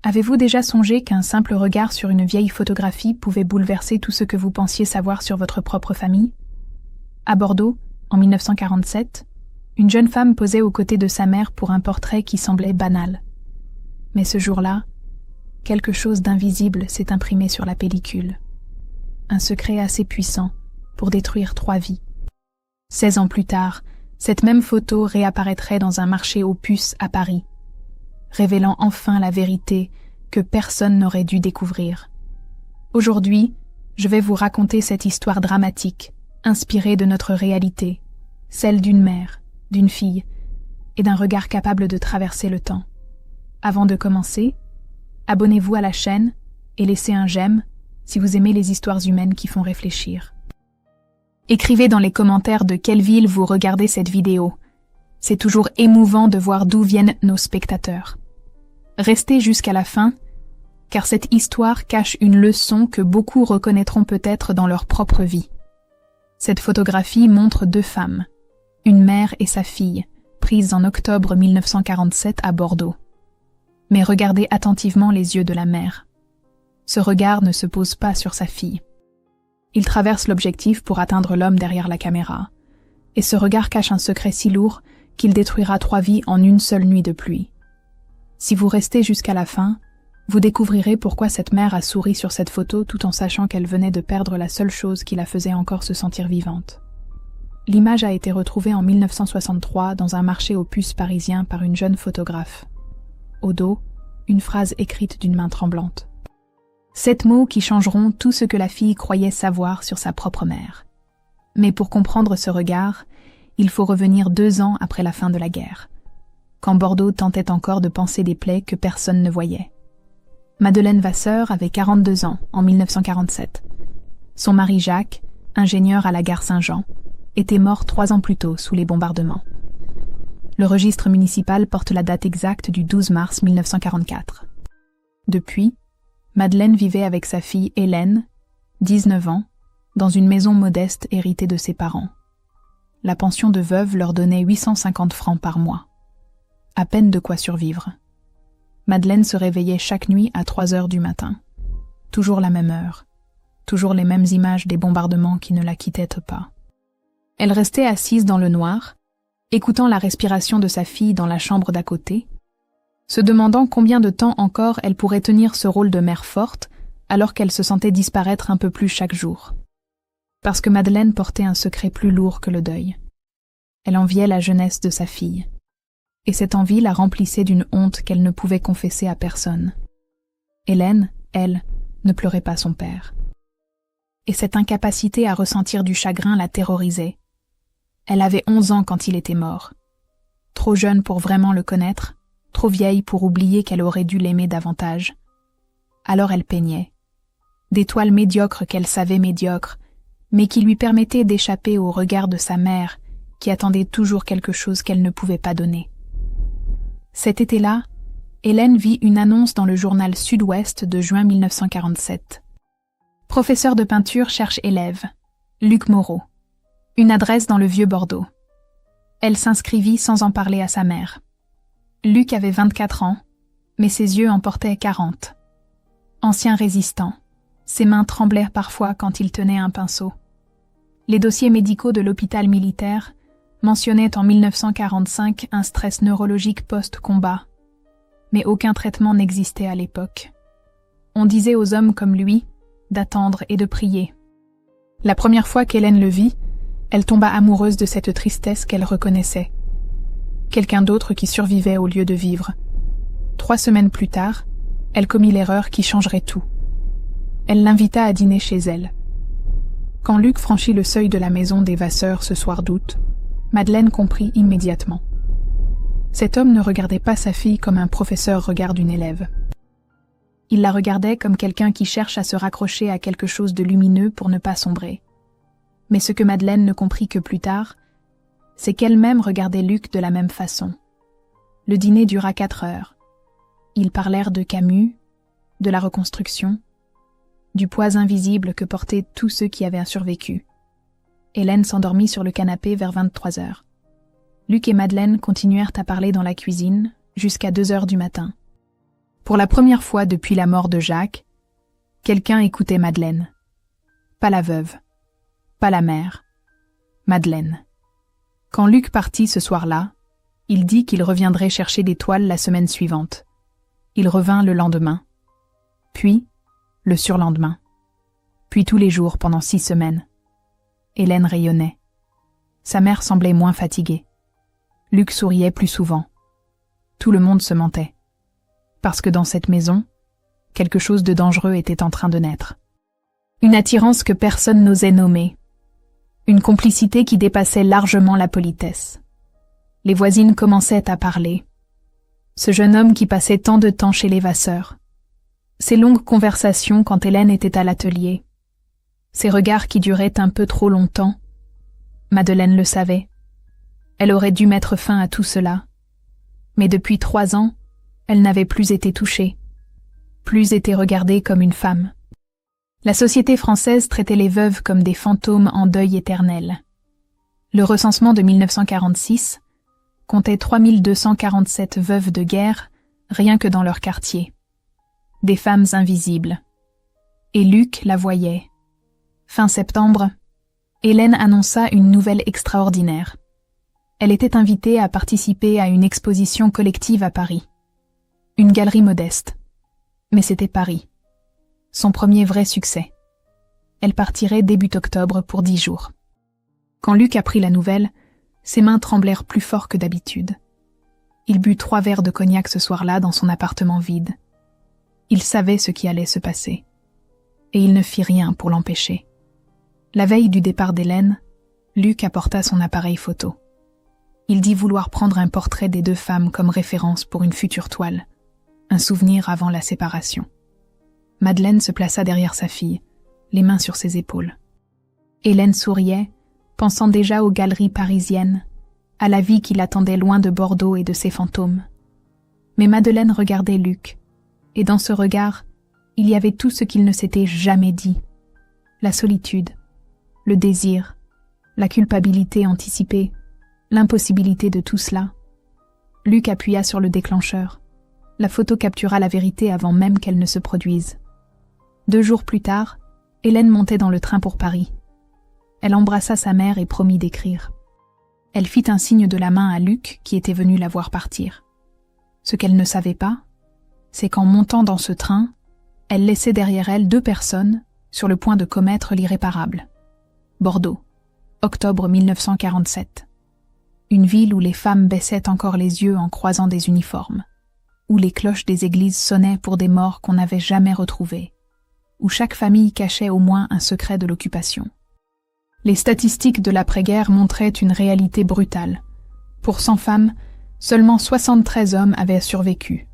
Avez-vous déjà songé qu'un simple regard sur une vieille photographie pouvait bouleverser tout ce que vous pensiez savoir sur votre propre famille? À Bordeaux, en 1947, une jeune femme posait aux côtés de sa mère pour un portrait qui semblait banal. Mais ce jour-là, quelque chose d'invisible s'est imprimé sur la pellicule. Un secret assez puissant pour détruire 3 vies. 16 ans plus tard, cette même photo réapparaîtrait dans un marché aux puces à Paris, révélant enfin la vérité que personne n'aurait dû découvrir. Aujourd'hui, je vais vous raconter cette histoire dramatique, inspirée de notre réalité, celle d'une mère, d'une fille, et d'un regard capable de traverser le temps. Avant de commencer, abonnez-vous à la chaîne et laissez un j'aime si vous aimez les histoires humaines qui font réfléchir. Écrivez dans les commentaires de quelle ville vous regardez cette vidéo. C'est toujours émouvant de voir d'où viennent nos spectateurs. Restez jusqu'à la fin, car cette histoire cache une leçon que beaucoup reconnaîtront peut-être dans leur propre vie. Cette photographie montre 2 femmes, une mère et sa fille, prises en octobre 1947 à Bordeaux. Mais regardez attentivement les yeux de la mère. Ce regard ne se pose pas sur sa fille. Il traverse l'objectif pour atteindre l'homme derrière la caméra. Et ce regard cache un secret si lourd qu'il détruira 3 vies en une seule nuit de pluie. Si vous restez jusqu'à la fin, vous découvrirez pourquoi cette mère a souri sur cette photo tout en sachant qu'elle venait de perdre la seule chose qui la faisait encore se sentir vivante. L'image a été retrouvée en 1963 dans un marché aux puces parisien par une jeune photographe. Au dos, une phrase écrite d'une main tremblante. 7 mots qui changeront tout ce que la fille croyait savoir sur sa propre mère. Mais pour comprendre ce regard, il faut revenir 2 ans après la fin de la guerre, quand Bordeaux tentait encore de panser des plaies que personne ne voyait. Madeleine Vasseur avait 42 ans en 1947. Son mari Jacques, ingénieur à la gare Saint-Jean, était mort 3 ans plus tôt sous les bombardements. Le registre municipal porte la date exacte du 12 mars 1944. Depuis, Madeleine vivait avec sa fille Hélène, 19 ans, dans une maison modeste héritée de ses parents. La pension de veuve leur donnait 850 francs par mois. À peine de quoi survivre. Madeleine se réveillait chaque nuit à 3 heures du matin. Toujours la même heure. Toujours les mêmes images des bombardements qui ne la quittaient pas. Elle restait assise dans le noir, écoutant la respiration de sa fille dans la chambre d'à côté, se demandant combien de temps encore elle pourrait tenir ce rôle de mère forte alors qu'elle se sentait disparaître un peu plus chaque jour. Parce que Madeleine portait un secret plus lourd que le deuil. Elle enviait la jeunesse de sa fille. Et cette envie la remplissait d'une honte qu'elle ne pouvait confesser à personne. Hélène, elle, ne pleurait pas son père. Et cette incapacité à ressentir du chagrin la terrorisait. Elle avait 11 ans quand il était mort. Trop jeune pour vraiment le connaître, trop vieille pour oublier qu'elle aurait dû l'aimer davantage. Alors elle peignait. Des toiles médiocres qu'elle savait médiocres, mais qui lui permettaient d'échapper au regard de sa mère, qui attendait toujours quelque chose qu'elle ne pouvait pas donner. Cet été-là, Hélène vit une annonce dans le journal Sud-Ouest de juin 1947. Professeur de peinture cherche élève. Luc Moreau. Une adresse dans le vieux Bordeaux. Elle s'inscrivit sans en parler à sa mère. Luc avait 24 ans, mais ses yeux en portaient 40. Ancien résistant, ses mains tremblaient parfois quand il tenait un pinceau. Les dossiers médicaux de l'hôpital militaire mentionnaient en 1945 un stress neurologique post-combat, mais aucun traitement n'existait à l'époque. On disait aux hommes comme lui d'attendre et de prier. La première fois qu'Hélène le vit, elle tomba amoureuse de cette tristesse qu'elle reconnaissait. Quelqu'un d'autre qui survivait au lieu de vivre. 3 semaines plus tard, elle commit l'erreur qui changerait tout. Elle l'invita à dîner chez elle. Quand Luc franchit le seuil de la maison des Vasseur ce soir d'août, Madeleine comprit immédiatement. Cet homme ne regardait pas sa fille comme un professeur regarde une élève. Il la regardait comme quelqu'un qui cherche à se raccrocher à quelque chose de lumineux pour ne pas sombrer. Mais ce que Madeleine ne comprit que plus tard, c'est qu'elle-même regardait Luc de la même façon. Le dîner dura 4 heures. Ils parlèrent de Camus, de la reconstruction, du poids invisible que portaient tous ceux qui avaient survécu. Hélène s'endormit sur le canapé vers 23 heures. Luc et Madeleine continuèrent à parler dans la cuisine jusqu'à 2 heures du matin. Pour la première fois depuis la mort de Jacques, quelqu'un écoutait Madeleine. Pas la veuve, pas la mère, Madeleine. Quand Luc partit ce soir-là, il dit qu'il reviendrait chercher des toiles la semaine suivante. Il revint le lendemain, puis le surlendemain, puis tous les jours pendant 6 semaines. Hélène rayonnait. Sa mère semblait moins fatiguée. Luc souriait plus souvent. Tout le monde se mentait. Parce que dans cette maison, quelque chose de dangereux était en train de naître. Une attirance que personne n'osait nommer. Une complicité qui dépassait largement la politesse. Les voisines commençaient à parler. Ce jeune homme qui passait tant de temps chez les Vasseur. Ces longues conversations quand Hélène était à l'atelier. Ces regards qui duraient un peu trop longtemps. Madeleine le savait. Elle aurait dû mettre fin à tout cela. Mais depuis 3 ans, elle n'avait plus été touchée. Plus été regardée comme une femme. La société française traitait les veuves comme des fantômes en deuil éternel. Le recensement de 1946 comptait 3247 veuves de guerre rien que dans leur quartier. Des femmes invisibles. Et Luc la voyait. Fin septembre, Hélène annonça une nouvelle extraordinaire. Elle était invitée à participer à une exposition collective à Paris. Une galerie modeste. Mais c'était Paris. Son premier vrai succès. Elle partirait début octobre pour 10 jours. Quand Luc apprit la nouvelle, ses mains tremblèrent plus fort que d'habitude. Il but 3 verres de cognac ce soir-là dans son appartement vide. Il savait ce qui allait se passer. Et il ne fit rien pour l'empêcher. La veille du départ d'Hélène, Luc apporta son appareil photo. Il dit vouloir prendre un portrait des 2 femmes comme référence pour une future toile. Un souvenir avant la séparation. Madeleine se plaça derrière sa fille, les mains sur ses épaules. Hélène souriait, pensant déjà aux galeries parisiennes, à la vie qui l'attendait loin de Bordeaux et de ses fantômes. Mais Madeleine regardait Luc, et dans ce regard, il y avait tout ce qu'il ne s'était jamais dit. La solitude, le désir, la culpabilité anticipée, l'impossibilité de tout cela. Luc appuya sur le déclencheur. La photo captura la vérité avant même qu'elle ne se produise. 2 jours plus tard, Hélène montait dans le train pour Paris. Elle embrassa sa mère et promit d'écrire. Elle fit un signe de la main à Luc qui était venu la voir partir. Ce qu'elle ne savait pas, c'est qu'en montant dans ce train, elle laissait derrière elle 2 personnes sur le point de commettre l'irréparable. Bordeaux, octobre 1947. Une ville où les femmes baissaient encore les yeux en croisant des uniformes, où les cloches des églises sonnaient pour des morts qu'on n'avait jamais retrouvés, où chaque famille cachait au moins un secret de l'occupation. Les statistiques de l'après-guerre montraient une réalité brutale. Pour 100 femmes, seulement 73 hommes avaient survécu.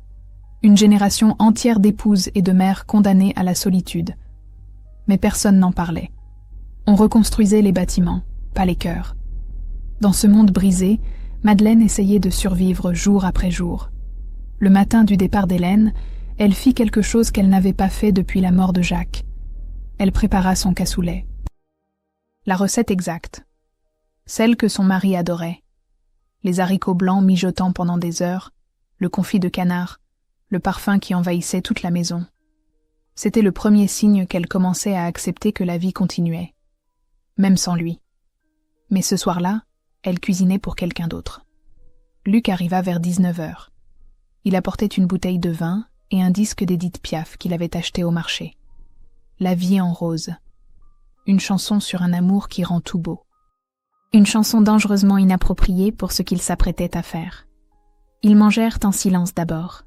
Une génération entière d'épouses et de mères condamnées à la solitude. Mais personne n'en parlait. On reconstruisait les bâtiments, pas les cœurs. Dans ce monde brisé, Madeleine essayait de survivre jour après jour. Le matin du départ d'Hélène, elle fit quelque chose qu'elle n'avait pas fait depuis la mort de Jacques. Elle prépara son cassoulet. La recette exacte. Celle que son mari adorait. Les haricots blancs mijotant pendant des heures, le confit de canard, le parfum qui envahissait toute la maison. C'était le premier signe qu'elle commençait à accepter que la vie continuait. Même sans lui. Mais ce soir-là, elle cuisinait pour quelqu'un d'autre. Luc arriva vers 19h. Il apportait une bouteille de vin et un disque d'Édith Piaf qu'il avait acheté au marché. La vie en rose. Une chanson sur un amour qui rend tout beau. Une chanson dangereusement inappropriée pour ce qu'ils s'apprêtaient à faire. Ils mangèrent en silence d'abord.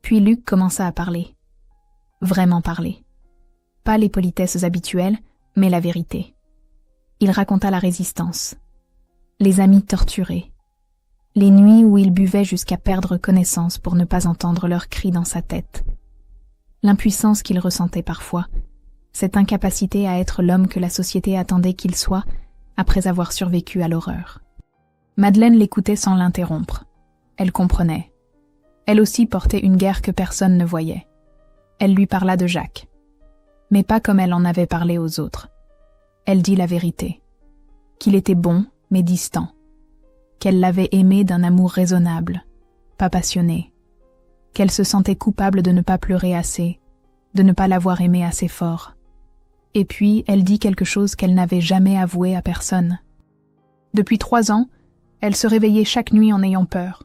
Puis Luc commença à parler. Vraiment parler. Pas les politesses habituelles, mais la vérité. Il raconta la résistance. Les amis torturés. Les nuits où il buvait jusqu'à perdre connaissance pour ne pas entendre leurs cris dans sa tête. L'impuissance qu'il ressentait parfois, cette incapacité à être l'homme que la société attendait qu'il soit après avoir survécu à l'horreur. Madeleine l'écoutait sans l'interrompre. Elle comprenait. Elle aussi portait une guerre que personne ne voyait. Elle lui parla de Jacques. Mais pas comme elle en avait parlé aux autres. Elle dit la vérité. Qu'il était bon, mais distant. Qu'elle l'avait aimé d'un amour raisonnable, pas passionné. qu'elle se sentait coupable de ne pas pleurer assez, de ne pas l'avoir aimé assez fort. Et puis, elle dit quelque chose qu'elle n'avait jamais avoué à personne. Depuis 3 ans, elle se réveillait chaque nuit en ayant peur.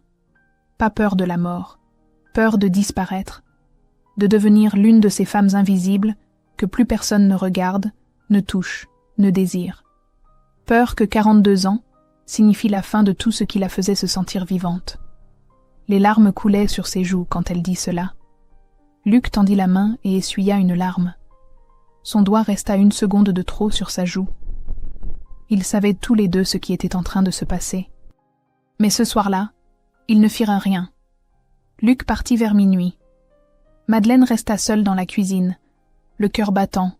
Pas peur de la mort, peur de disparaître, de devenir l'une de ces femmes invisibles que plus personne ne regarde, ne touche, ne désire. Peur que 42 ans signifie la fin de tout ce qui la faisait se sentir vivante. Les larmes coulaient sur ses joues quand elle dit cela. Luc tendit la main et essuya une larme. Son doigt resta 1 seconde de trop sur sa joue. Ils savaient tous les deux ce qui était en train de se passer. Mais ce soir-là, ils ne firent rien. Luc partit vers minuit. Madeleine resta seule dans la cuisine, le cœur battant,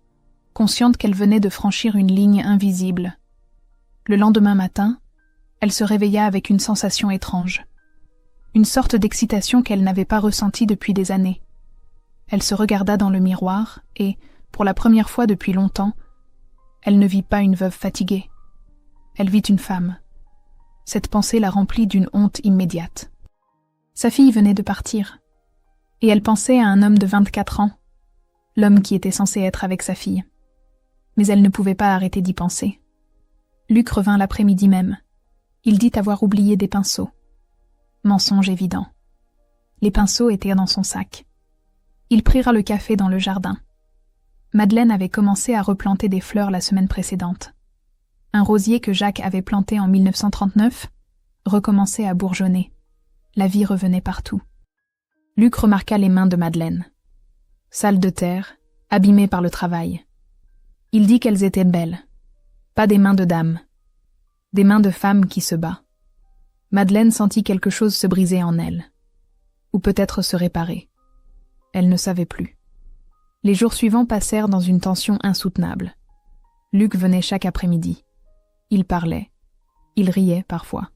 consciente qu'elle venait de franchir une ligne invisible. Le lendemain matin, elle se réveilla avec une sensation étrange. Une sorte d'excitation qu'elle n'avait pas ressentie depuis des années. Elle se regarda dans le miroir et, pour la première fois depuis longtemps, elle ne vit pas une veuve fatiguée. Elle vit une femme. Cette pensée la remplit d'une honte immédiate. Sa fille venait de partir, et elle pensait à un homme de 24 ans, l'homme qui était censé être avec sa fille. Mais elle ne pouvait pas arrêter d'y penser. Luc revint l'après-midi même. Il dit avoir oublié des pinceaux. Mensonge évident. Les pinceaux étaient dans son sac. Ils prirent le café dans le jardin. Madeleine avait commencé à replanter des fleurs la semaine précédente. Un rosier que Jacques avait planté en 1939 recommençait à bourgeonner. La vie revenait partout. Luc remarqua les mains de Madeleine. Sales de terre, abîmées par le travail. Il dit qu'elles étaient belles. Pas des mains de dame. Des mains de femme qui se bat. Madeleine sentit quelque chose se briser en elle. Ou peut-être se réparer. Elle ne savait plus. Les jours suivants passèrent dans une tension insoutenable. Luc venait chaque après-midi. Il parlait. Il riait parfois.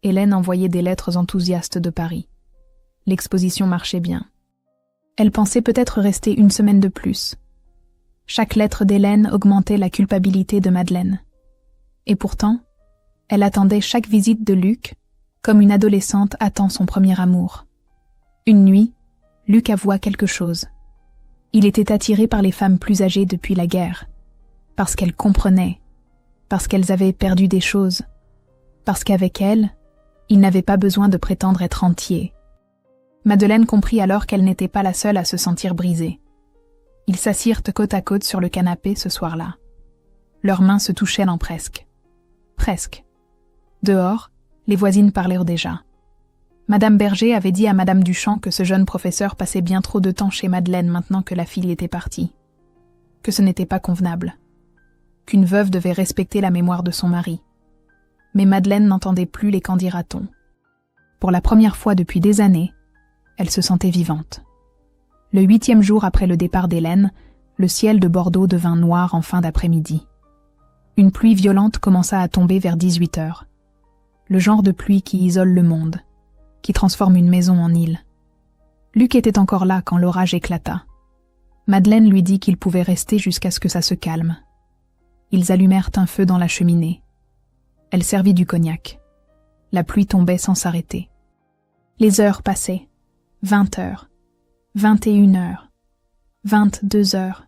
Hélène envoyait des lettres enthousiastes de Paris. L'exposition marchait bien. Elle pensait peut-être rester 1 semaine de plus. Chaque lettre d'Hélène augmentait la culpabilité de Madeleine. Et pourtant, elle attendait chaque visite de Luc comme une adolescente attend son premier amour. Une nuit, Luc avoua quelque chose. Il était attiré par les femmes plus âgées depuis la guerre, parce qu'elles comprenaient, parce qu'elles avaient perdu des choses, parce qu'avec elles, il n'avait pas besoin de prétendre être entier. Madeleine comprit alors qu'elle n'était pas la seule à se sentir brisée. Ils s'assirent côte à côte sur le canapé ce soir-là. Leurs mains se touchaient dans presque. Presque. Dehors, les voisines parlèrent déjà. Madame Berger avait dit à Madame Duchamp que ce jeune professeur passait bien trop de temps chez Madeleine maintenant que la fille était partie. Que ce n'était pas convenable. Qu'une veuve devait respecter la mémoire de son mari. Mais Madeleine n'entendait plus les qu'en dira-t-on. Pour la première fois depuis des années, elle se sentait vivante. Le 8e jour après le départ d'Hélène, le ciel de Bordeaux devint noir en fin d'après-midi. Une pluie violente commença à tomber vers 18 heures. Le genre de pluie qui isole le monde, qui transforme une maison en île. Luc était encore là quand l'orage éclata. Madeleine lui dit qu'il pouvait rester jusqu'à ce que ça se calme. Ils allumèrent un feu dans la cheminée. Elle servit du cognac. La pluie tombait sans s'arrêter. Les heures passaient. 20 heures. 21 heures. 22 heures.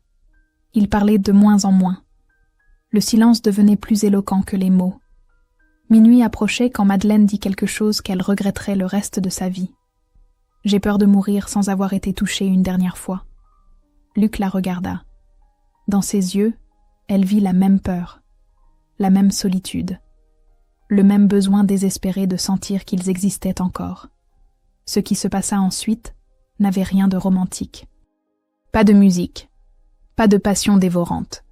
Il parlait de moins en moins. Le silence devenait plus éloquent que les mots. Minuit approchait quand Madeleine dit quelque chose qu'elle regretterait le reste de sa vie. « J'ai peur de mourir sans avoir été touchée une dernière fois. » Luc la regarda. Dans ses yeux, elle vit la même peur, la même solitude, le même besoin désespéré de sentir qu'ils existaient encore. Ce qui se passa ensuite n'avait rien de romantique. Pas de musique, pas de passion dévorante.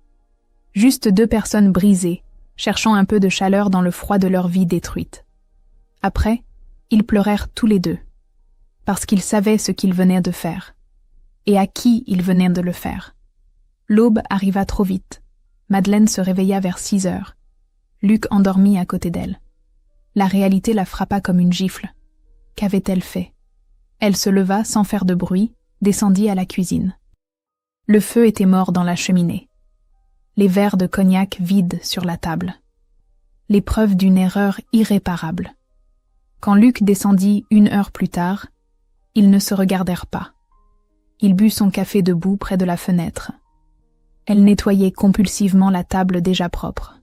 Juste 2 personnes brisées, cherchant un peu de chaleur dans le froid de leur vie détruite. Après, ils pleurèrent tous les 2, parce qu'ils savaient ce qu'ils venaient de faire, et à qui ils venaient de le faire. L'aube arriva trop vite. Madeleine se réveilla vers 6 heures. Luc endormit à côté d'elle. La réalité la frappa comme une gifle. Qu'avait-elle fait? Elle se leva sans faire de bruit, descendit à la cuisine. Le feu était mort dans la cheminée. Les verres de cognac vides sur la table. Les preuves d'une erreur irréparable. Quand Luc descendit 1 heure plus tard, Ils ne se regardèrent pas. Il but son café debout près de la fenêtre. Elle nettoyait compulsivement la table déjà propre.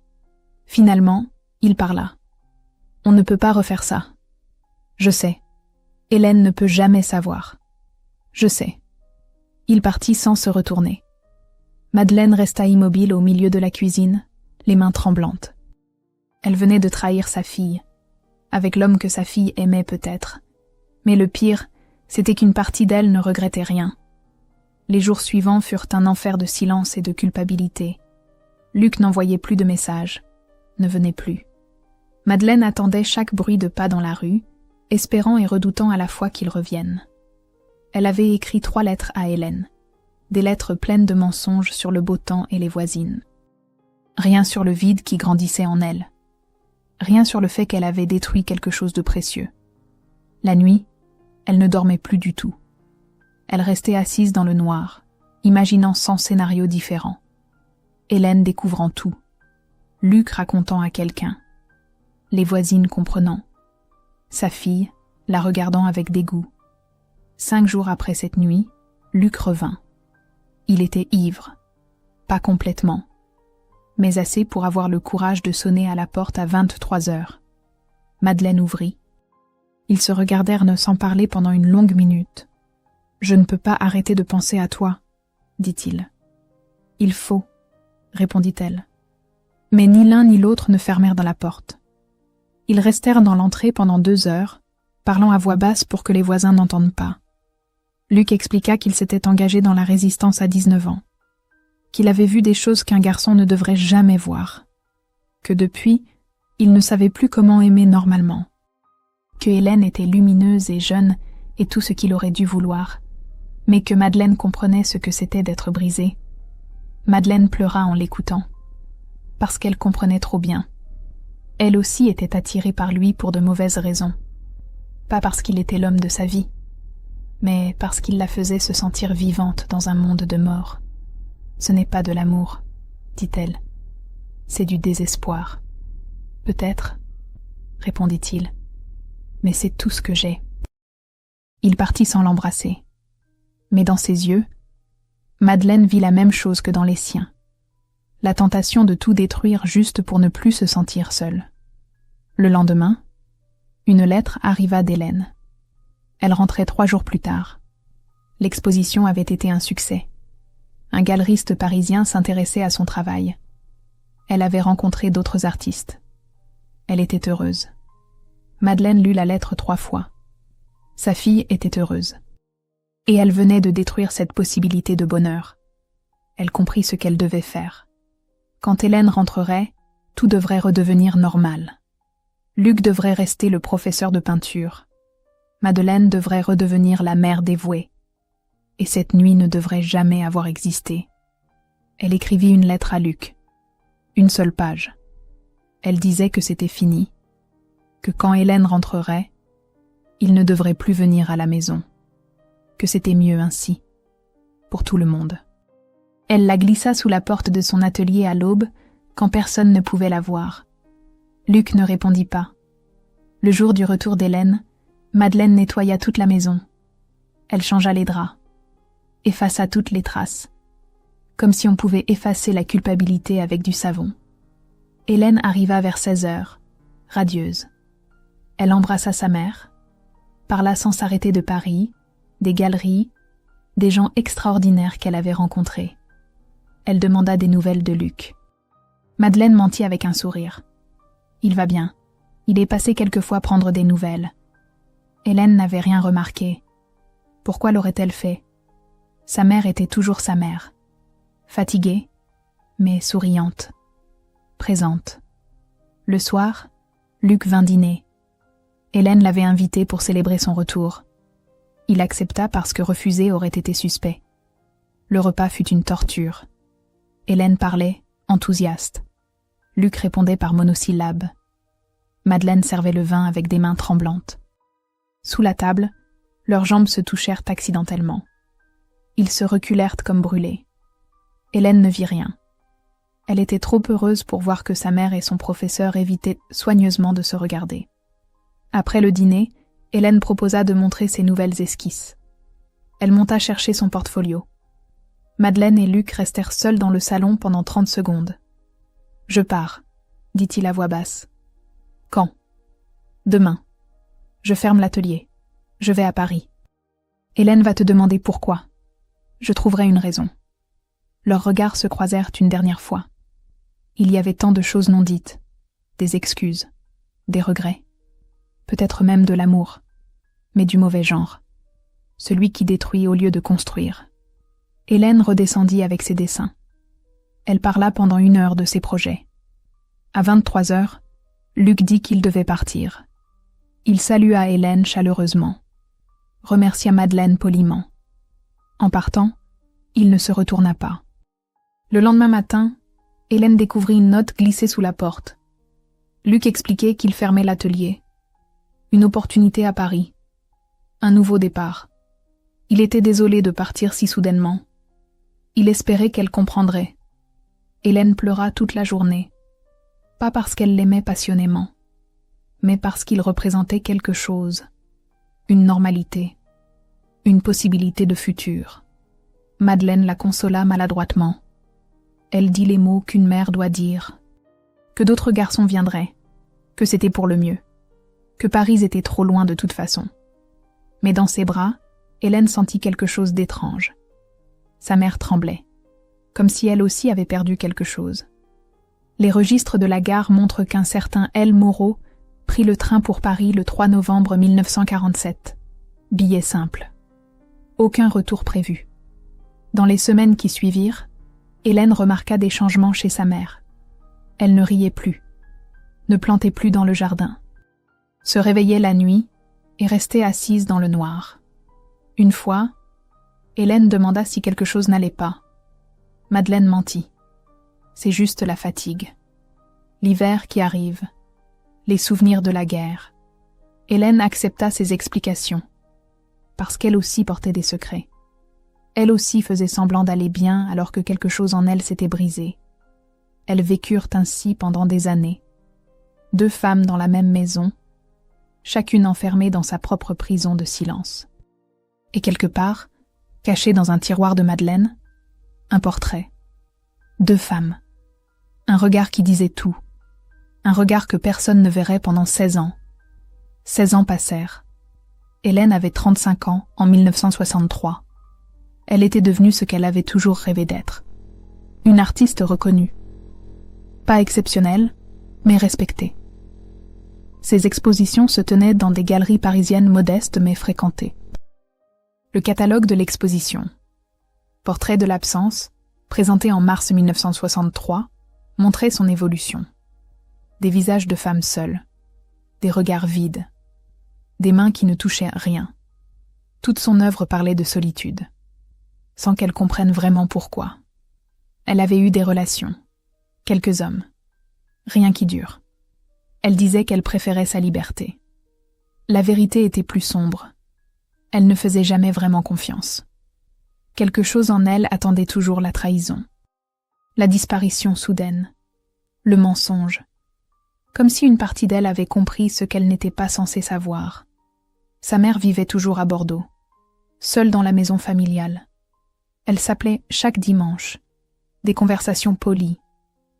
Finalement, il parla. « On ne peut pas refaire ça. Je sais. Hélène ne peut jamais savoir. Je sais. » Il partit sans se retourner. Madeleine resta immobile au milieu de la cuisine, les mains tremblantes. Elle venait de trahir sa fille, avec l'homme que sa fille aimait peut-être. Mais le pire, c'était qu'une partie d'elle ne regrettait rien. Les jours suivants furent un enfer de silence et de culpabilité. Luc n'envoyait plus de messages, ne venait plus. Madeleine attendait chaque bruit de pas dans la rue, espérant et redoutant à la fois qu'il revienne. Elle avait écrit 3 lettres à Hélène, des lettres pleines de mensonges sur le beau temps et les voisines. Rien sur le vide qui grandissait en elle. Rien sur le fait qu'elle avait détruit quelque chose de précieux. La nuit, elle ne dormait plus du tout. Elle restait assise dans le noir, imaginant 100 scénarios différents. Hélène découvrant tout. Luc racontant à quelqu'un. Les voisines comprenant. Sa fille, la regardant avec dégoût. 5 jours après cette nuit, Luc revint. Il était ivre. Pas complètement. Mais assez pour avoir le courage de sonner à la porte à 23 heures. Madeleine ouvrit. Ils se regardèrent sans parler pendant une longue minute. « Je ne peux pas arrêter de penser à toi, » dit-il. « Il faut, » répondit-elle. Mais ni l'un ni l'autre ne fermèrent dans la porte. Ils restèrent dans l'entrée pendant 2 heures, parlant à voix basse pour que les voisins n'entendent pas. Luc expliqua qu'il s'était engagé dans la résistance à 19 ans, qu'il avait vu des choses qu'un garçon ne devrait jamais voir, que depuis, il ne savait plus comment aimer normalement, que Hélène était lumineuse et jeune et tout ce qu'il aurait dû vouloir, mais que Madeleine comprenait ce que c'était d'être brisée. Madeleine pleura en l'écoutant, parce qu'elle comprenait trop bien. Elle aussi était attirée par lui pour de mauvaises raisons, pas parce qu'il était l'homme de sa vie, mais parce qu'il la faisait se sentir vivante dans un monde de mort. « Ce n'est pas de l'amour, » dit-elle. « C'est du désespoir. »« Peut-être, » répondit-il, « mais c'est tout ce que j'ai. » Il partit sans l'embrasser. Mais dans ses yeux, Madeleine vit la même chose que dans les siens. La tentation de tout détruire juste pour ne plus se sentir seule. Le lendemain, une lettre arriva d'Hélène. Elle rentrait 3 jours plus tard. L'exposition avait été un succès. Un galeriste parisien s'intéressait à son travail. Elle avait rencontré d'autres artistes. Elle était heureuse. Madeleine lut la lettre 3 fois. Sa fille était heureuse. Et elle venait de détruire cette possibilité de bonheur. Elle comprit ce qu'elle devait faire. Quand Hélène rentrerait, tout devrait redevenir normal. Luc devrait rester le professeur de peinture. Madeleine devrait redevenir la mère dévouée. Et cette nuit ne devrait jamais avoir existé. Elle écrivit une lettre à Luc. Une seule page. Elle disait que c'était fini. Que quand Hélène rentrerait, il ne devrait plus venir à la maison. Que c'était mieux ainsi. Pour tout le monde. Elle la glissa sous la porte de son atelier à l'aube, quand personne ne pouvait la voir. Luc ne répondit pas. Le jour du retour d'Hélène, Madeleine nettoya toute la maison. Elle changea les draps. Effaça toutes les traces. Comme si on pouvait effacer la culpabilité avec du savon. Hélène arriva vers 16 heures, radieuse. Elle embrassa sa mère, parla sans s'arrêter de Paris, des galeries, des gens extraordinaires qu'elle avait rencontrés. Elle demanda des nouvelles de Luc. Madeleine mentit avec un sourire. Il va bien. Il est passé quelquefois prendre des nouvelles. Hélène n'avait rien remarqué. Pourquoi l'aurait-elle fait? Sa mère était toujours sa mère. Fatiguée, mais souriante. Présente. Le soir, Luc vint dîner. Hélène l'avait invité pour célébrer son retour. Il accepta parce que refuser aurait été suspect. Le repas fut une torture. Hélène parlait, enthousiaste. Luc répondait par monosyllabes. Madeleine servait le vin avec des mains tremblantes. Sous la table, leurs jambes se touchèrent accidentellement. Ils se reculèrent comme brûlés. Hélène ne vit rien. Elle était trop heureuse pour voir que sa mère et son professeur évitaient soigneusement de se regarder. Après le dîner, Hélène proposa de montrer ses nouvelles esquisses. Elle monta chercher son portfolio. Madeleine et Luc restèrent seuls dans le salon pendant 30 secondes. « Je pars », dit-il à voix basse. « Quand ?»« Demain. Je ferme l'atelier. Je vais à Paris. Hélène va te demander pourquoi. Je trouverai une raison. » Leurs regards se croisèrent une dernière fois. Il y avait tant de choses non dites, des excuses, des regrets, peut-être même de l'amour, mais du mauvais genre, celui qui détruit au lieu de construire. Hélène redescendit avec ses dessins. Elle parla pendant 1 heure de ses projets. À 23 heures, Luc dit qu'il devait partir. Il salua Hélène chaleureusement, remercia Madeleine poliment. En partant, il ne se retourna pas. Le lendemain matin, Hélène découvrit une note glissée sous la porte. Luc expliquait qu'il fermait l'atelier. Une opportunité à Paris. Un nouveau départ. Il était désolé de partir si soudainement. Il espérait qu'elle comprendrait. Hélène pleura toute la journée. Pas parce qu'elle l'aimait passionnément, mais parce qu'il représentait quelque chose. Une normalité. Une possibilité de futur. Madeleine la consola maladroitement. Elle dit les mots qu'une mère doit dire. Que d'autres garçons viendraient. Que c'était pour le mieux. Que Paris était trop loin de toute façon. Mais dans ses bras, Hélène sentit quelque chose d'étrange. Sa mère tremblait. Comme si elle aussi avait perdu quelque chose. Les registres de la gare montrent qu'un certain L. Moreau prit le train pour Paris le 3 novembre 1947. Billet simple. Aucun retour prévu. Dans les semaines qui suivirent, Hélène remarqua des changements chez sa mère. Elle ne riait plus, ne plantait plus dans le jardin, se réveillait la nuit et restait assise dans le noir. Une fois, Hélène demanda si quelque chose n'allait pas. Madeleine mentit. C'est juste la fatigue. L'hiver qui arrive. Les souvenirs de la guerre. Hélène accepta ses explications, parce qu'elle aussi portait des secrets. Elle aussi faisait semblant d'aller bien alors que quelque chose en elle s'était brisé. Elles vécurent ainsi pendant des années. 2 femmes dans la même maison, chacune enfermée dans sa propre prison de silence. Et quelque part, caché dans un tiroir de Madeleine, un portrait. 2 femmes. Un regard qui disait tout. Un regard que personne ne verrait pendant 16 ans. 16 ans passèrent. Hélène avait 35 ans en 1963. Elle était devenue ce qu'elle avait toujours rêvé d'être. Une artiste reconnue. Pas exceptionnelle, mais respectée. Ses expositions se tenaient dans des galeries parisiennes modestes mais fréquentées. Le catalogue de l'exposition. Portrait de l'absence, présenté en mars 1963, montrait son évolution. Des visages de femmes seules, des regards vides, des mains qui ne touchaient rien. Toute son œuvre parlait de solitude, sans qu'elle comprenne vraiment pourquoi. Elle avait eu des relations, quelques hommes, rien qui dure. Elle disait qu'elle préférait sa liberté. La vérité était plus sombre. Elle ne faisait jamais vraiment confiance. Quelque chose en elle attendait toujours la trahison, la disparition soudaine, le mensonge, comme si une partie d'elle avait compris ce qu'elle n'était pas censée savoir. Sa mère vivait toujours à Bordeaux, seule dans la maison familiale. Elle s'appelait chaque dimanche, des conversations polies,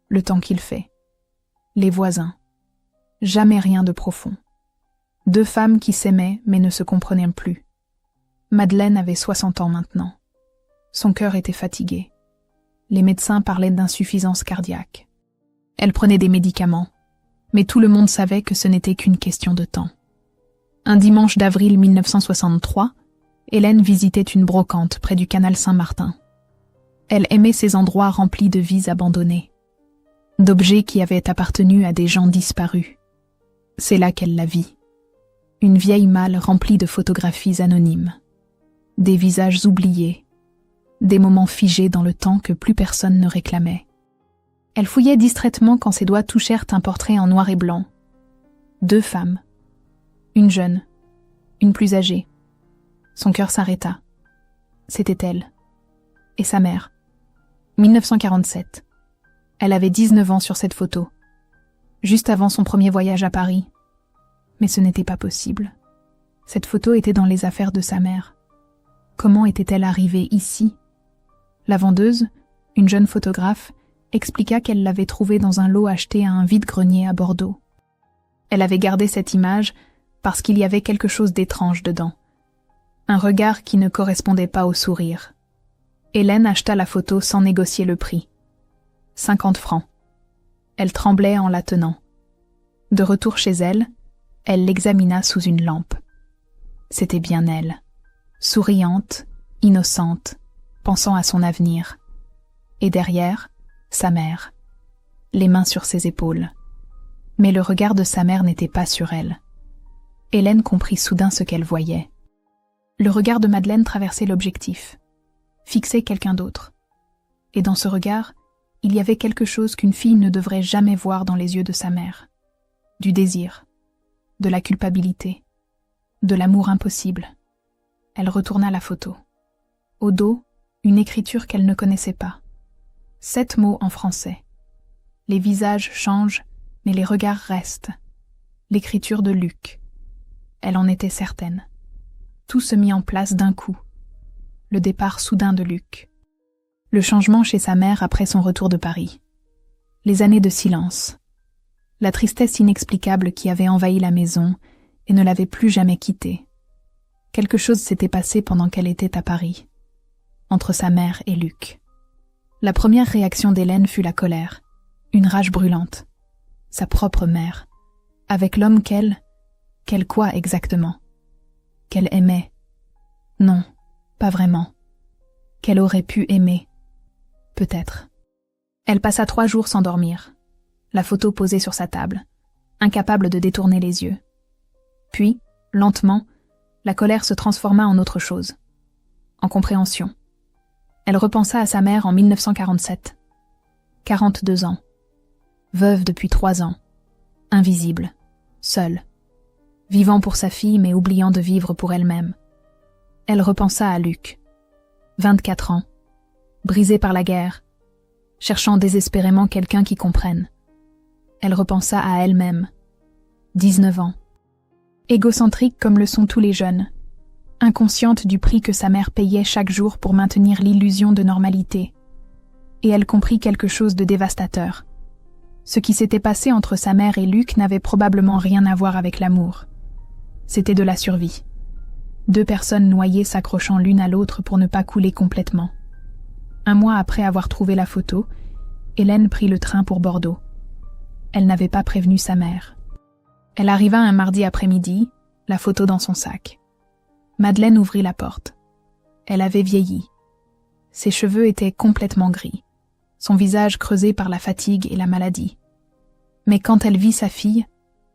le temps qu'il fait, les voisins, jamais rien de profond. 2 femmes qui s'aimaient mais ne se comprenaient plus. Madeleine avait 60 ans maintenant. Son cœur était fatigué. Les médecins parlaient d'insuffisance cardiaque. Elle prenait des médicaments, mais tout le monde savait que ce n'était qu'une question de temps. Un dimanche d'avril 1963, Hélène visitait une brocante près du canal Saint-Martin. Elle aimait ces endroits remplis de vies abandonnées, d'objets qui avaient appartenu à des gens disparus. C'est là qu'elle la vit. Une vieille malle remplie de photographies anonymes. Des visages oubliés, des moments figés dans le temps que plus personne ne réclamait. Elle fouillait distraitement quand ses doigts touchèrent un portrait en noir et blanc. 2 femmes. Une jeune, une plus âgée. Son cœur s'arrêta. C'était elle. Et sa mère. 1947. Elle avait 19 ans sur cette photo. Juste avant son premier voyage à Paris. Mais ce n'était pas possible. Cette photo était dans les affaires de sa mère. Comment était-elle arrivée ici? La vendeuse, une jeune photographe, expliqua qu'elle l'avait trouvée dans un lot acheté à un vide-grenier à Bordeaux. Elle avait gardé cette image parce qu'il y avait quelque chose d'étrange dedans. Un regard qui ne correspondait pas au sourire. Hélène acheta la photo sans négocier le prix. 50 francs. Elle tremblait en la tenant. De retour chez elle, elle l'examina sous une lampe. C'était bien elle, souriante, innocente, pensant à son avenir. Et derrière, sa mère, les mains sur ses épaules. Mais le regard de sa mère n'était pas sur elle. Hélène comprit soudain ce qu'elle voyait. Le regard de Madeleine traversait l'objectif, fixait quelqu'un d'autre. Et dans ce regard, il y avait quelque chose qu'une fille ne devrait jamais voir dans les yeux de sa mère. Du désir, de la culpabilité, de l'amour impossible. Elle retourna la photo. Au dos, une écriture qu'elle ne connaissait pas. 7 mots en français. Les visages changent, mais les regards restent. L'écriture de Luc. Elle en était certaine. Tout se mit en place d'un coup. Le départ soudain de Luc. Le changement chez sa mère après son retour de Paris. Les années de silence. La tristesse inexplicable qui avait envahi la maison et ne l'avait plus jamais quittée. Quelque chose s'était passé pendant qu'elle était à Paris, entre sa mère et Luc. La première réaction d'Hélène fut la colère, une rage brûlante. Sa propre mère, avec l'homme qu'elle quoi exactement? Qu'elle aimait? Non, pas vraiment. Qu'elle aurait pu aimer? Peut-être. Elle passa 3 jours sans dormir, la photo posée sur sa table, incapable de détourner les yeux. Puis, lentement, la colère se transforma en autre chose, en compréhension. Elle repensa à sa mère en 1947. 42 ans. Veuve depuis 3 ans. Invisible. Seule. Vivant pour sa fille mais oubliant de vivre pour elle-même. Elle repensa à Luc. 24 ans. Brisé par la guerre. Cherchant désespérément quelqu'un qui comprenne. Elle repensa à elle-même. 19 ans. Égocentrique comme le sont tous les jeunes. Inconsciente du prix que sa mère payait chaque jour pour maintenir l'illusion de normalité. Et elle comprit quelque chose de dévastateur. Ce qui s'était passé entre sa mère et Luc n'avait probablement rien à voir avec l'amour. C'était de la survie. 2 personnes noyées s'accrochant l'une à l'autre pour ne pas couler complètement. 1 mois après avoir trouvé la photo, Hélène prit le train pour Bordeaux. Elle n'avait pas prévenu sa mère. Elle arriva un mardi après-midi, la photo dans son sac. Madeleine ouvrit la porte. Elle avait vieilli. Ses cheveux étaient complètement gris, son visage creusé par la fatigue et la maladie. Mais quand elle vit sa fille,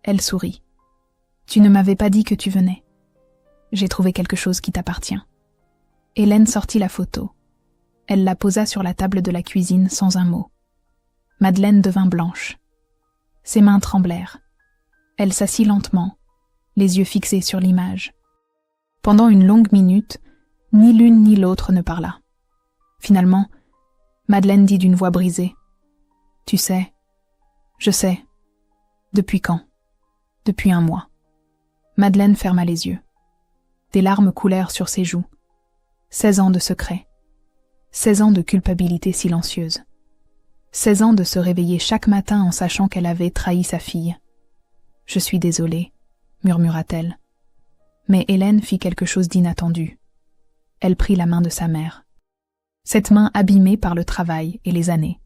elle sourit. « Tu ne m'avais pas dit que tu venais. J'ai trouvé quelque chose qui t'appartient. » Hélène sortit la photo. Elle la posa sur la table de la cuisine sans un mot. Madeleine devint blanche. Ses mains tremblèrent. Elle s'assit lentement, les yeux fixés sur l'image. Pendant une longue minute, ni l'une ni l'autre ne parla. Finalement, Madeleine dit d'une voix brisée. « Tu sais, je sais. Depuis quand? Depuis 1 mois. » Madeleine ferma les yeux. Des larmes coulèrent sur ses joues. 16 ans de secret. 16 ans de culpabilité silencieuse. 16 ans de se réveiller chaque matin en sachant qu'elle avait trahi sa fille. « Je suis désolée, » murmura-t-elle. Mais Hélène fit quelque chose d'inattendu. Elle prit la main de sa mère. Cette main abîmée par le travail et les années.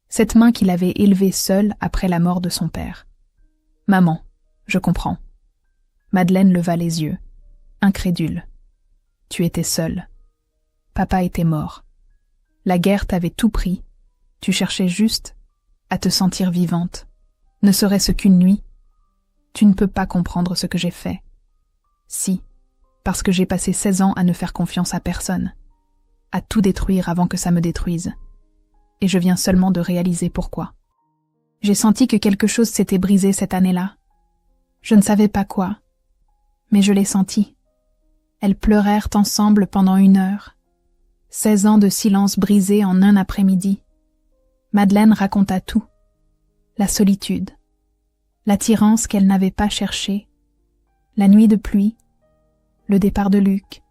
Cette main qu'il avait élevée seule après la mort de son père. « Maman, je comprends. » Madeleine leva les yeux, incrédule. « Tu étais seule. Papa était mort. La guerre t'avait tout pris. Tu cherchais juste à te sentir vivante. Ne serait-ce qu'une nuit. Tu ne peux pas comprendre ce que j'ai fait. Si, parce que j'ai passé 16 ans à ne faire confiance à personne, à tout détruire avant que ça me détruise. Et je viens seulement de réaliser pourquoi. J'ai senti que quelque chose s'était brisé cette année-là. Je ne savais pas quoi, mais je l'ai senti. Elles pleurèrent ensemble pendant 1 heure. 16 ans de silence brisé en un après-midi. Madeleine raconta tout. La solitude, l'attirance qu'elle n'avait pas cherchée, la nuit de pluie, le départ de Luc,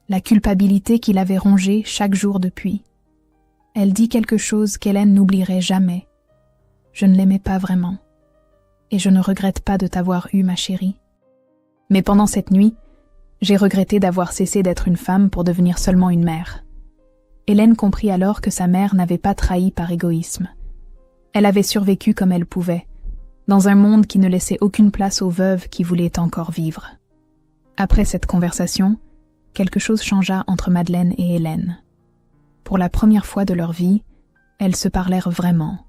la culpabilité qui l'avait rongée chaque jour depuis. Elle dit quelque chose qu'Hélène n'oublierait jamais. Je ne l'aimais pas vraiment. Et je ne regrette pas de t'avoir eue, ma chérie. Mais pendant cette nuit, j'ai regretté d'avoir cessé d'être une femme pour devenir seulement une mère. Hélène comprit alors que sa mère n'avait pas trahi par égoïsme. Elle avait survécu comme elle pouvait, dans un monde qui ne laissait aucune place aux veuves qui voulaient encore vivre. Après cette conversation, quelque chose changea entre Madeleine et Hélène. Pour la première fois de leur vie, elles se parlèrent vraiment,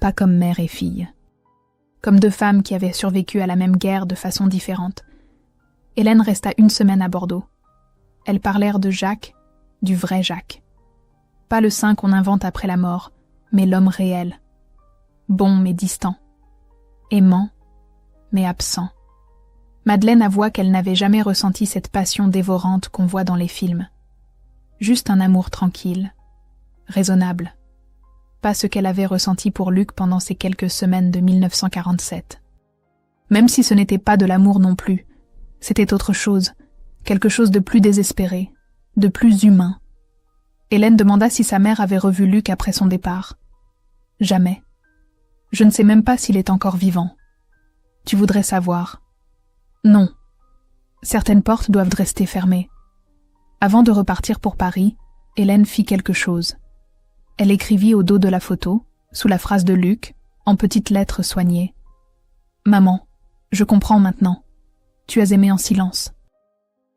pas comme mère et fille. Comme deux femmes qui avaient survécu à la même guerre de façon différente. Hélène resta 1 semaine à Bordeaux. Elles parlèrent de Jacques, du vrai Jacques. Pas le saint qu'on invente après la mort, mais l'homme réel. Bon mais distant. Aimant, mais absent. Madeleine avoua qu'elle n'avait jamais ressenti cette passion dévorante qu'on voit dans les films. Juste un amour tranquille, raisonnable. Pas ce qu'elle avait ressenti pour Luc pendant ces quelques semaines de 1947. Même si ce n'était pas de l'amour non plus, c'était autre chose, quelque chose de plus désespéré, de plus humain. Hélène demanda si sa mère avait revu Luc après son départ. Jamais. Je ne sais même pas s'il est encore vivant. Tu voudrais savoir. Non. Certaines portes doivent rester fermées. Avant de repartir pour Paris, Hélène fit quelque chose. Elle écrivit au dos de la photo, sous la phrase de Luc, en petites lettres soignées. « Maman, je comprends maintenant. Tu as aimé en silence.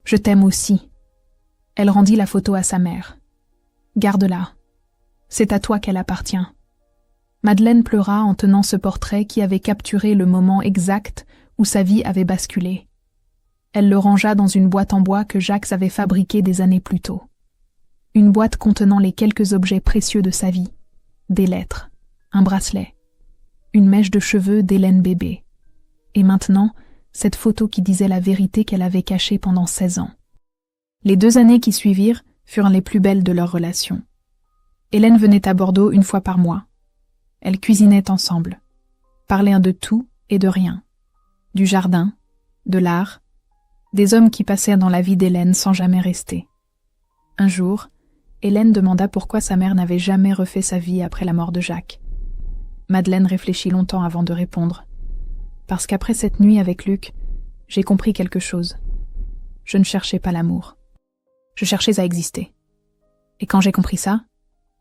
Je t'aime aussi. » Elle rendit la photo à sa mère. « Garde-la. C'est à toi qu'elle appartient. » Madeleine pleura en tenant ce portrait qui avait capturé le moment exact où sa vie avait basculé. Elle le rangea dans une boîte en bois que Jacques avait fabriquée des années plus tôt. Une boîte contenant les quelques objets précieux de sa vie. Des lettres, un bracelet, une mèche de cheveux d'Hélène bébé. Et maintenant, cette photo qui disait la vérité qu'elle avait cachée pendant 16 ans. Les 2 années qui suivirent furent les plus belles de leur relation. Hélène venait à Bordeaux 1 fois par mois. Elles cuisinaient ensemble, parlaient de tout et de rien. Du jardin, de l'art, des hommes qui passèrent dans la vie d'Hélène sans jamais rester. Un jour, Hélène demanda pourquoi sa mère n'avait jamais refait sa vie après la mort de Jacques. Madeleine réfléchit longtemps avant de répondre. Parce qu'après cette nuit avec Luc, j'ai compris quelque chose. Je ne cherchais pas l'amour. Je cherchais à exister. Et quand j'ai compris ça,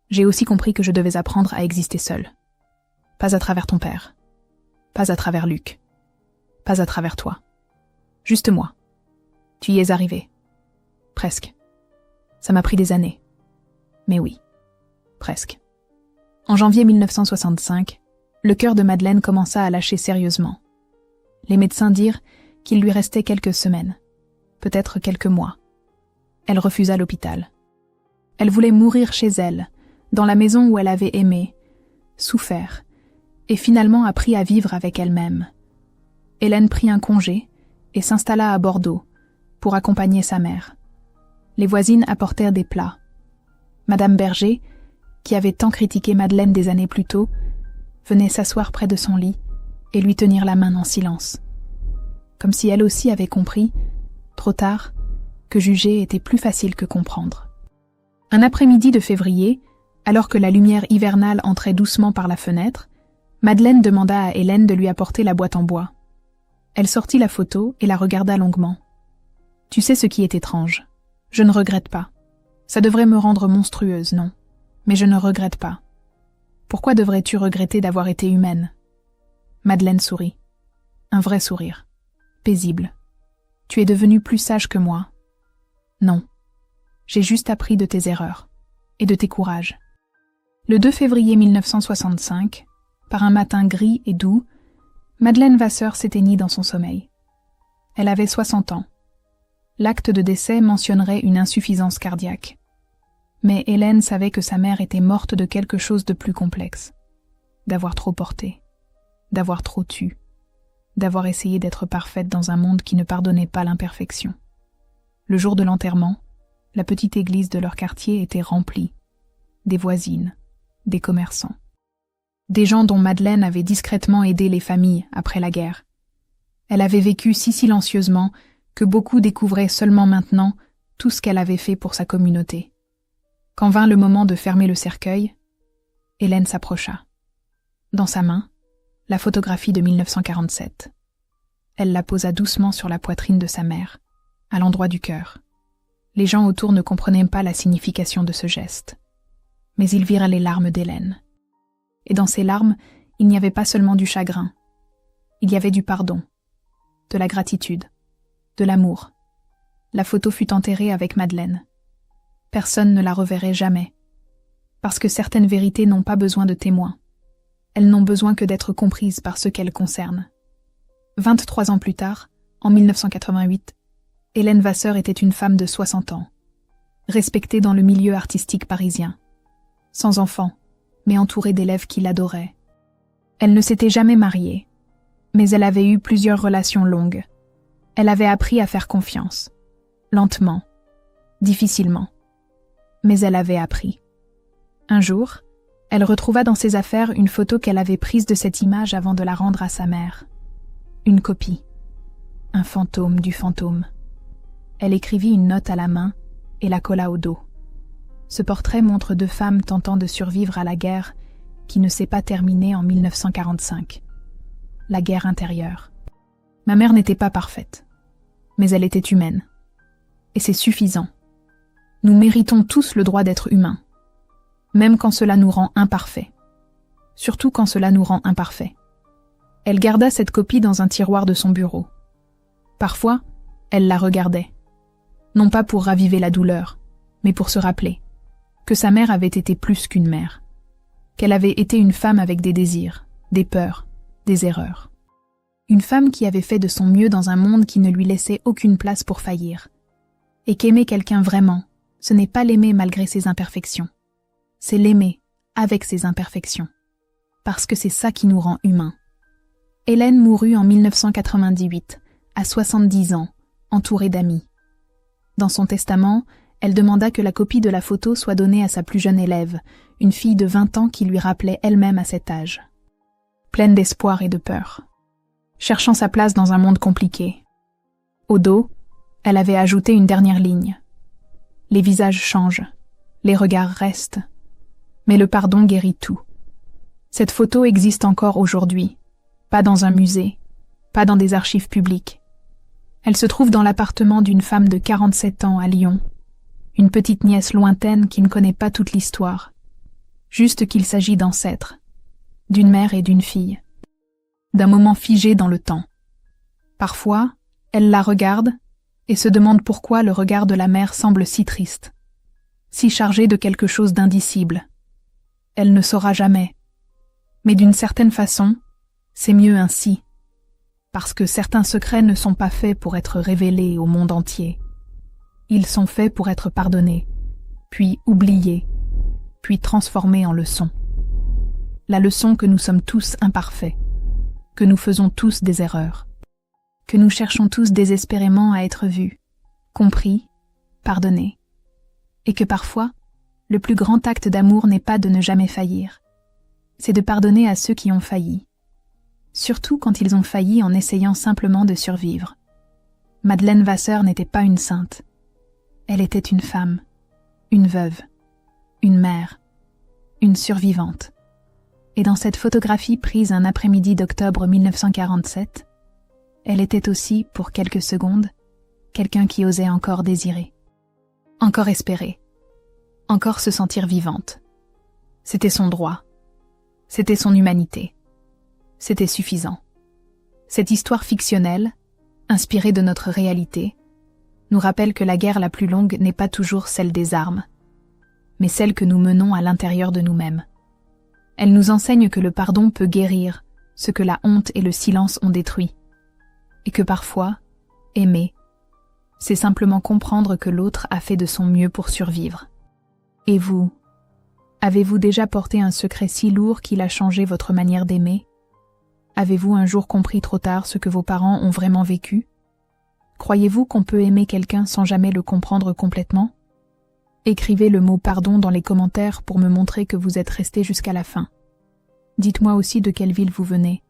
j'ai aussi compris que je devais apprendre à exister seule. Pas à travers ton père. Pas à travers Luc. Pas à travers toi. Juste moi. Tu y es arrivé. Presque. Ça m'a pris des années. Mais oui. Presque. En janvier 1965, le cœur de Madeleine commença à lâcher sérieusement. Les médecins dirent qu'il lui restait quelques semaines, peut-être quelques mois. Elle refusa l'hôpital. Elle voulait mourir chez elle, dans la maison où elle avait aimé, souffert, et finalement appris à vivre avec elle-même. Hélène prit un congé et s'installa à Bordeaux pour accompagner sa mère. Les voisines apportèrent des plats. Madame Berger, qui avait tant critiqué Madeleine des années plus tôt, venait s'asseoir près de son lit et lui tenir la main en silence. Comme si elle aussi avait compris, trop tard, que juger était plus facile que comprendre. Un après-midi de février, alors que la lumière hivernale entrait doucement par la fenêtre, Madeleine demanda à Hélène de lui apporter la boîte en bois. Elle sortit la photo et la regarda longuement. « Tu sais ce qui est étrange. Je ne regrette pas. Ça devrait me rendre monstrueuse, non. Mais je ne regrette pas. Pourquoi devrais-tu regretter d'avoir été humaine ?» Madeleine sourit. Un vrai sourire. Paisible. « Tu es devenue plus sage que moi. » Non. J'ai juste appris de tes erreurs. Et de tes courages. Le 2 février 1965, par un matin gris et doux, Madeleine Vasseur s'éteignit dans son sommeil. Elle avait 60 ans. L'acte de décès mentionnerait une insuffisance cardiaque. Mais Hélène savait que sa mère était morte de quelque chose de plus complexe. D'avoir trop porté. D'avoir trop tu. D'avoir essayé d'être parfaite dans un monde qui ne pardonnait pas l'imperfection. Le jour de l'enterrement, la petite église de leur quartier était remplie. Des voisines, des commerçants. Des gens dont Madeleine avait discrètement aidé les familles après la guerre. Elle avait vécu si silencieusement que beaucoup découvraient seulement maintenant tout ce qu'elle avait fait pour sa communauté. Quand vint le moment de fermer le cercueil, Hélène s'approcha. Dans sa main, la photographie de 1947. Elle la posa doucement sur la poitrine de sa mère, à l'endroit du cœur. Les gens autour ne comprenaient pas la signification de ce geste. Mais ils virent les larmes d'Hélène. Et dans ces larmes, il n'y avait pas seulement du chagrin. Il y avait du pardon, de la gratitude, de l'amour. La photo fut enterrée avec Madeleine. Personne ne la reverrait jamais. Parce que certaines vérités n'ont pas besoin de témoins. Elles n'ont besoin que d'être comprises par ceux qu'elles concernent. 23 ans plus tard, en 1988, Hélène Vasseur était une femme de 60 ans, respectée dans le milieu artistique parisien, sans enfant, mais entourée d'élèves qui l'adoraient. Elle ne s'était jamais mariée, mais elle avait eu plusieurs relations longues. Elle avait appris à faire confiance, lentement, difficilement, mais elle avait appris. Un jour, elle retrouva dans ses affaires une photo qu'elle avait prise de cette image avant de la rendre à sa mère. Une copie. Un fantôme du fantôme. Elle écrivit une note à la main et la colla au dos. Ce portrait montre deux femmes tentant de survivre à la guerre qui ne s'est pas terminée en 1945. La guerre intérieure. Ma mère n'était pas parfaite, mais elle était humaine. Et c'est suffisant. Nous méritons tous le droit d'être humains, même quand cela nous rend imparfaits. Surtout quand cela nous rend imparfaits. Elle garda cette copie dans un tiroir de son bureau. Parfois, elle la regardait. Non pas pour raviver la douleur, mais pour se rappeler que sa mère avait été plus qu'une mère. Qu'elle avait été une femme avec des désirs, des peurs, des erreurs. Une femme qui avait fait de son mieux dans un monde qui ne lui laissait aucune place pour faillir. Et qu'aimer quelqu'un vraiment, ce n'est pas l'aimer malgré ses imperfections. C'est l'aimer avec ses imperfections. Parce que c'est ça qui nous rend humains. Hélène mourut en 1998, à 70 ans, entourée d'amis. Dans son testament, elle demanda que la copie de la photo soit donnée à sa plus jeune élève, une fille de 20 ans qui lui rappelait elle-même à cet âge. Pleine d'espoir et de peur. Cherchant sa place dans un monde compliqué. Au dos, elle avait ajouté une dernière ligne. Les visages changent, les regards restent, mais le pardon guérit tout. Cette photo existe encore aujourd'hui, pas dans un musée, pas dans des archives publiques. Elle se trouve dans l'appartement d'une femme de 47 ans à Lyon, une petite nièce lointaine qui ne connaît pas toute l'histoire, juste qu'il s'agit d'ancêtres, d'une mère et d'une fille, d'un moment figé dans le temps. Parfois, elle la regarde et se demande pourquoi le regard de la mère semble si triste, si chargé de quelque chose d'indicible. Elle ne saura jamais, mais d'une certaine façon, c'est mieux ainsi, parce que certains secrets ne sont pas faits pour être révélés au monde entier. Ils sont faits pour être pardonnés, puis oubliés, puis transformés en leçons. La leçon que nous sommes tous imparfaits, que nous faisons tous des erreurs, que nous cherchons tous désespérément à être vus, compris, pardonnés, et que parfois, le plus grand acte d'amour n'est pas de ne jamais faillir, c'est de pardonner à ceux qui ont failli, surtout quand ils ont failli en essayant simplement de survivre. Madeleine Vasseur n'était pas une sainte. Elle était une femme, une veuve, une mère, une survivante. Et dans cette photographie prise un après-midi d'octobre 1947, elle était aussi, pour quelques secondes, quelqu'un qui osait encore désirer, encore espérer, encore se sentir vivante. C'était son droit, c'était son humanité, c'était suffisant. Cette histoire fictionnelle, inspirée de notre réalité, nous rappelle que la guerre la plus longue n'est pas toujours celle des armes, mais celle que nous menons à l'intérieur de nous-mêmes. Elle nous enseigne que le pardon peut guérir ce que la honte et le silence ont détruit, et que parfois, aimer, c'est simplement comprendre que l'autre a fait de son mieux pour survivre. Et vous, avez-vous déjà porté un secret si lourd qu'il a changé votre manière d'aimer? Avez-vous un jour compris trop tard ce que vos parents ont vraiment vécu? Croyez-vous qu'on peut aimer quelqu'un sans jamais le comprendre complètement? Écrivez le mot pardon dans les commentaires pour me montrer que vous êtes resté jusqu'à la fin. Dites-moi aussi de quelle ville vous venez.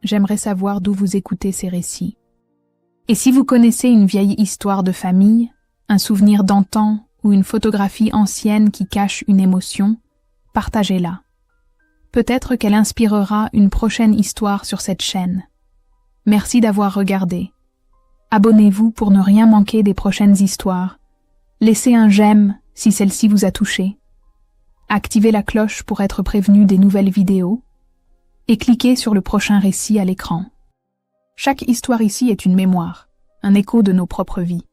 J'aimerais savoir d'où vous écoutez ces récits. Et si vous connaissez une vieille histoire de famille, un souvenir d'antan ou une photographie ancienne qui cache une émotion, partagez-la. Peut-être qu'elle inspirera une prochaine histoire sur cette chaîne. Merci d'avoir regardé. Abonnez-vous pour ne rien manquer des prochaines histoires. Laissez un j'aime si celle-ci vous a touché. Activez la cloche pour être prévenu des nouvelles vidéos. Et cliquez sur le prochain récit à l'écran. Chaque histoire ici est une mémoire, un écho de nos propres vies.